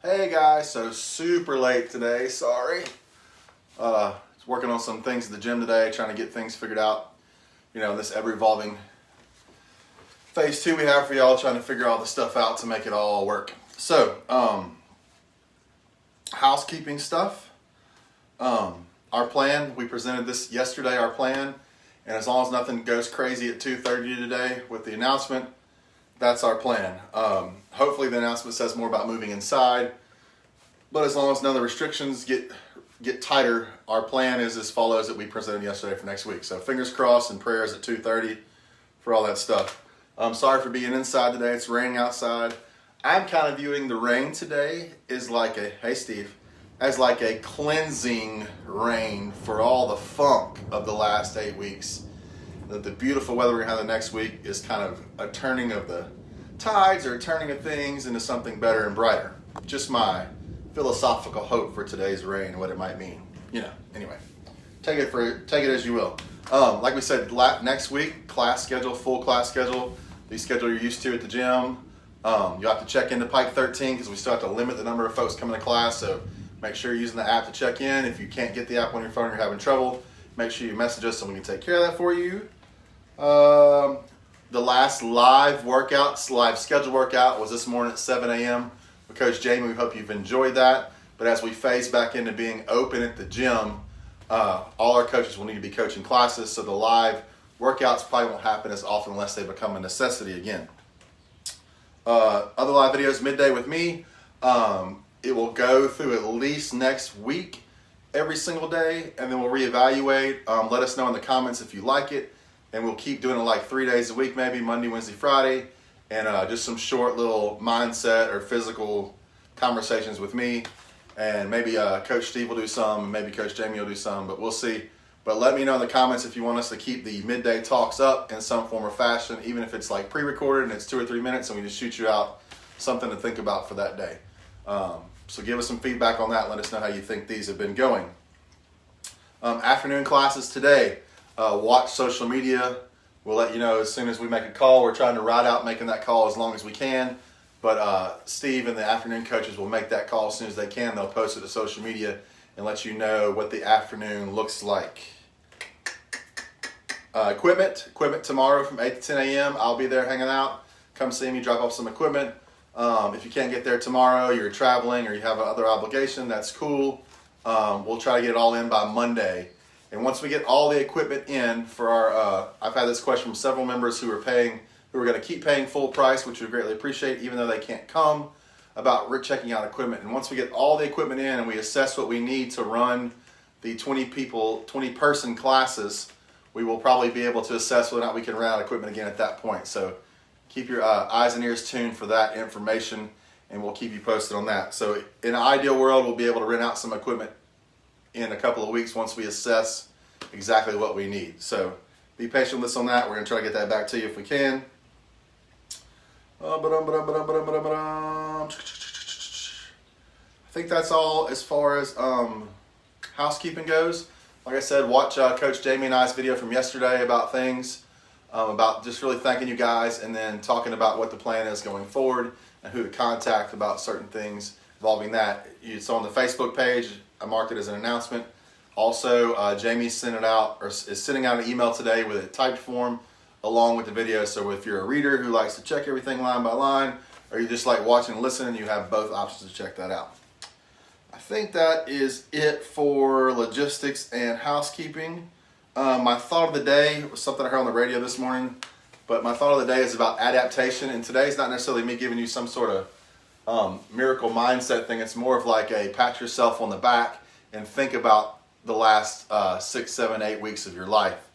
Hey guys, so super late today, sorry. Working on some things at the gym today, trying to get things figured out. You know, this ever-evolving phase 2 we have for y'all, trying to figure all the stuff out to make it all work. So, housekeeping stuff. Our plan, we presented this yesterday, our plan, and as long as nothing goes crazy at 2:30 today with the announcement, that's our plan. Hopefully the announcement says more about moving inside, but as long as none of the restrictions get tighter, our plan is as follows that we presented yesterday for next week. So fingers crossed and prayers at 2:30 for all that stuff. I'm sorry for being inside today. It's raining outside. I'm kind of viewing the rain today as like as like a cleansing rain for all the funk of the last 8 weeks. That the beautiful weather we're gonna have the next week is kind of a turning of the tides or a turning of things into something better and brighter. Just my philosophical hope for today's rain and what it might mean. You know, anyway, take it as you will. Like we said, next week, class schedule, full class schedule, the schedule you're used to at the gym. You'll have to check into Pike 13 because we still have to limit the number of folks coming to class, so make sure you're using the app to check in. If you can't get the app on your phone or you're having trouble, make sure you message us so we can take care of that for you. The last live scheduled workout was this morning at 7 a.m. with Coach Jamie. We hope you've enjoyed that. But as we phase back into being open at the gym, all our coaches will need to be coaching classes, so the live workouts probably won't happen as often unless they become a necessity again. Other live videos, Midday with me. It will go through at least next week, every single day, and then we'll reevaluate. Let us know in the comments if you like it, and we'll keep doing it like 3 days a week, maybe Monday, Wednesday, Friday, and just some short little mindset or physical conversations with me, and maybe Coach Steve will do some, maybe Coach Jamie will do some, but we'll see. But let me know in the comments if you want us to keep the midday talks up in some form or fashion, even if it's like pre-recorded and it's 2 or 3 minutes and we just shoot you out something to think about for that day. So give us some feedback on that. Let us know how you think these have been going. Afternoon classes today. Watch social media. We'll let you know as soon as we make a call. We're trying to ride out making that call as long as we can. But Steve and the afternoon coaches will make that call as soon as they can. They'll post it to social media and let you know what the afternoon looks like. Equipment tomorrow from 8 to 10 a.m. I'll be there hanging out. Come see me, drop off some equipment. If you can't get there tomorrow, you're traveling or you have another obligation, that's cool. We'll try to get it all in by Monday. And once we get all the equipment in for our, I've had this question from several members who are going to keep paying full price, which we greatly appreciate, even though they can't come, about checking out equipment. And once we get all the equipment in and we assess what we need to run the 20 person classes, we will probably be able to assess whether or not we can run out equipment again at that point. So keep your eyes and ears tuned for that information, and we'll keep you posted on that. So in an ideal world, we'll be able to rent out some equipment in a couple of weeks once we assess exactly what we need. So be patient with us on that. We're going to try to get that back to you if we can. I think that's all as far as housekeeping goes. Like I said, watch Coach Jamie and I's video from yesterday about things, about just really thanking you guys and then talking about what the plan is going forward and who to contact about certain things involving that. It's on the Facebook page. I marked it as an announcement. Also, Jamie is sending out an email today with a typed form along with the video. So if you're a reader who likes to check everything line by line, or you just like watching and listening, you have both options to check that out. I think that is it for logistics and housekeeping. My thought of the day was something I heard on the radio this morning, but my thought of the day is about adaptation. And today's not necessarily me giving you some sort of miracle mindset thing. It's more of like a pat yourself on the back and think about the last 6, 7, 8 weeks of your life.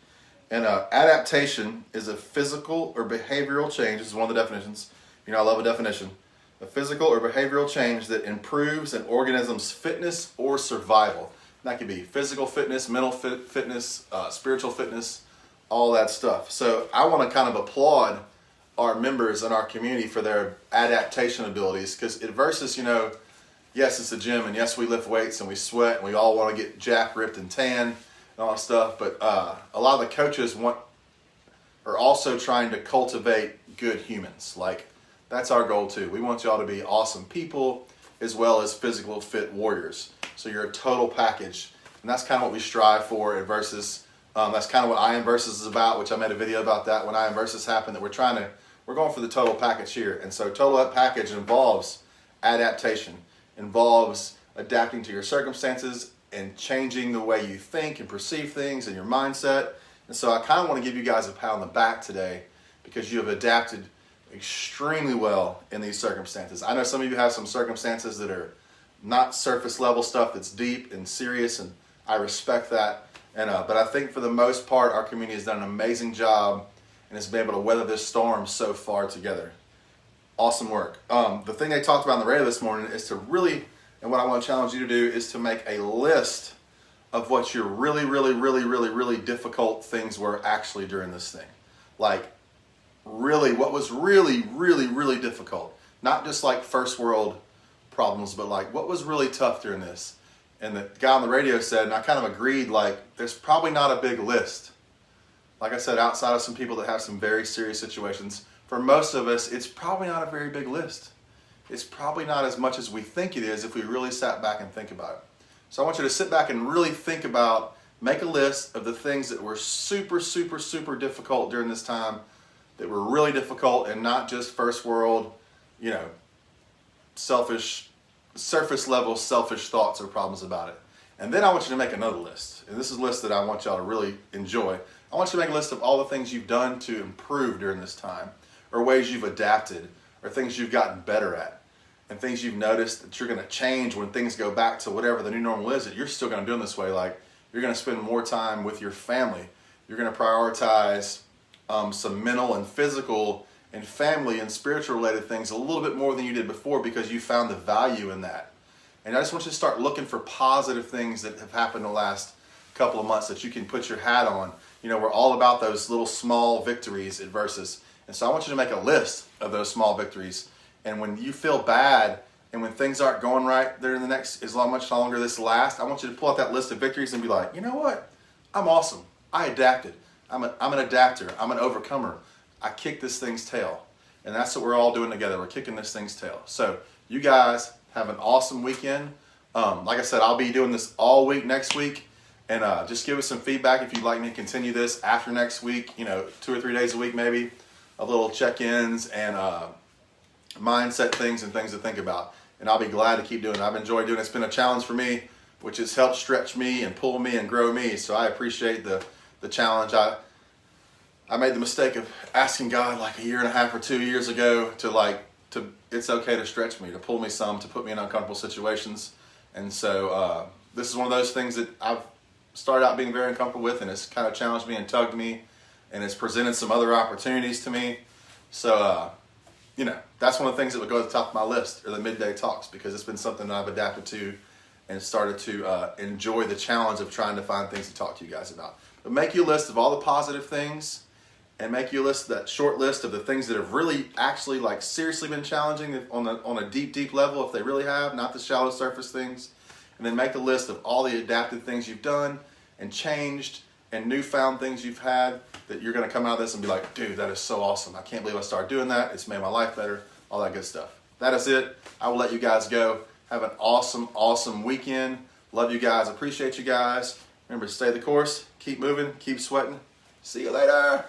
And adaptation is a physical or behavioral change. This is one of the definitions. You know, I love a definition. A physical or behavioral change that improves an organism's fitness or survival. That could be physical fitness, mental fitness, spiritual fitness, all that stuff. So I want to kind of applaud our members in our community for their adaptation abilities, because versus, you know, yes, it's a gym, and yes, we lift weights and we sweat and we all want to get jacked, ripped, and tan and all that stuff, but a lot of the coaches are also trying to cultivate good humans. Like, that's our goal too. We want y'all to be awesome people as well as physical fit warriors. So you're a total package. And that's kind of what we strive for at Versus. That's kind of what I Am Versus is about, which I made a video about that when I Am Versus happened, that we're going for the total package here. And so total package involves adaptation, involves adapting to your circumstances and changing the way you think and perceive things and your mindset. And so I kind of want to give you guys a pat on the back today because you have adapted extremely well in these circumstances. I know some of you have some circumstances that are not surface level stuff, that's deep and serious, and I respect that. But I think for the most part, our community has done an amazing job and has been able to weather this storm so far together. Awesome work. The thing they talked about on the radio this morning is to really, and what I want to challenge you to do is to make a list of what your really difficult things were actually during this thing. Like, really, what was really difficult. Not just like first world problems, but like what was really tough during this. And the guy on the radio said, and I kind of agreed, like, there's probably not a big list. Like I said, outside of some people that have some very serious situations, for most of us, it's probably not a very big list. It's probably not as much as we think it is if we really sat back and think about it. So I want you to sit back and really think about, make a list of the things that were super difficult during this time, that were really difficult, and not just first world, selfish, surface level selfish thoughts or problems about it. And then I want you to make another list. And this is a list that I want y'all to really enjoy. I want you to make a list of all the things you've done to improve during this time, or ways you've adapted, or things you've gotten better at, and things you've noticed that you're going to change when things go back to whatever the new normal is, that you're still going to do in this way. Like, you're going to spend more time with your family. You're going to prioritize some mental and physical and family and spiritual related things a little bit more than you did before, because you found the value in that. And I just want you to start looking for positive things that have happened in the last couple of months that you can put your hat on. We're all about those little small victories at Versus. And so I want you to make a list of those small victories. And when you feel bad and when things aren't going right there in the next, much longer this lasts, I want you to pull out that list of victories and be like, you know what? I'm awesome. I adapted. I'm an adapter. I'm an overcomer. I kicked this thing's tail. And that's what we're all doing together. We're kicking this thing's tail. So you guys have an awesome weekend. Like I said, I'll be doing this all week next week. And just give us some feedback if you'd like me to continue this after next week, 2 or 3 days a week maybe, of little check-ins and mindset things and things to think about. And I'll be glad to keep doing it. I've enjoyed doing it. It's been a challenge for me, which has helped stretch me and pull me and grow me. So I appreciate the challenge. I made the mistake of asking God like a year and a half or 2 years ago to it's okay to stretch me, to pull me some, to put me in uncomfortable situations. And so this is one of those things that I've started out being very uncomfortable with, and it's kind of challenged me and tugged me, and it's presented some other opportunities to me. So, that's one of the things that would go at the top of my list, are the midday talks, because it's been something that I've adapted to and started to enjoy the challenge of trying to find things to talk to you guys about. But make you a list of all the positive things, and make you a list, that short list of the things that have really actually seriously been challenging on a deep level, if they really have, not the shallow surface things. And then make a list of all the adaptive things you've done and changed and newfound things you've had, that you're going to come out of this and be like, dude, that is so awesome. I can't believe I started doing that. It's made my life better, all that good stuff. That is it. I will let you guys go. Have an awesome weekend. Love you guys. Appreciate you guys. Remember, stay the course. Keep moving. Keep sweating. See you later.